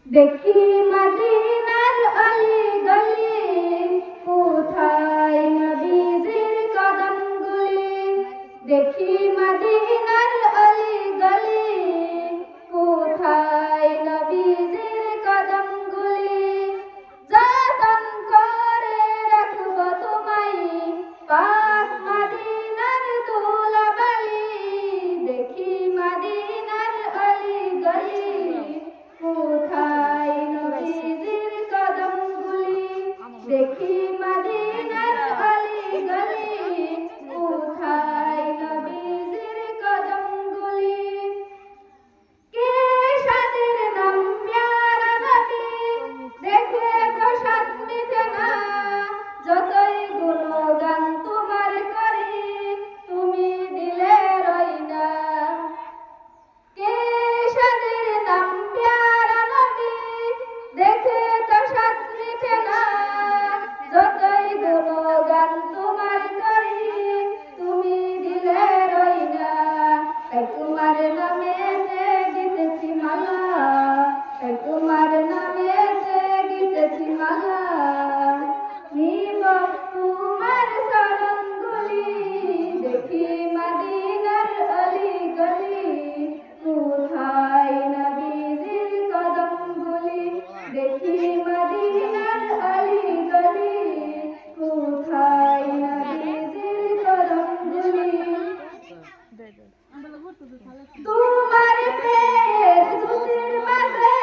দেখি মদিনার অলি গলি কোথায় নবীজির কদমগুলি দেখি মদিনার অলি গলি কোথায় নবীজির কদমগুলি যতন করে রাখবো তোমায় পাক মদিনার ধুলাবালি দেখি মদিনার অলি গলি কোথায় নবীজির কদমগুলি দেখি মদিনার অলি গলি কোথায় নবীজির কদমগুলি কে সাদের নাম প্যারা নবী দেখে তো সাদ মিটে না যতই গুণগান তোমার করি তুমি দিলে রই না কে সাদের নাম প্যারা নবী দেখে তো সাদ মিটে না যতই গুণগান তোমার করি তুমি দিলে রই না তাই তোমার নামেতে গীতেছি মালা তাই তোমার নামেতে গীতেছি মালা নিব তোমার শরণগুলি দেখি মদিনার অলি গলি কোথায় নবীজির কদমগুলি দেখি মদিনার অলি গলি কোথায় নবীজির কদমগুলি তোমার প্রেমের জ্যোতির মাঝে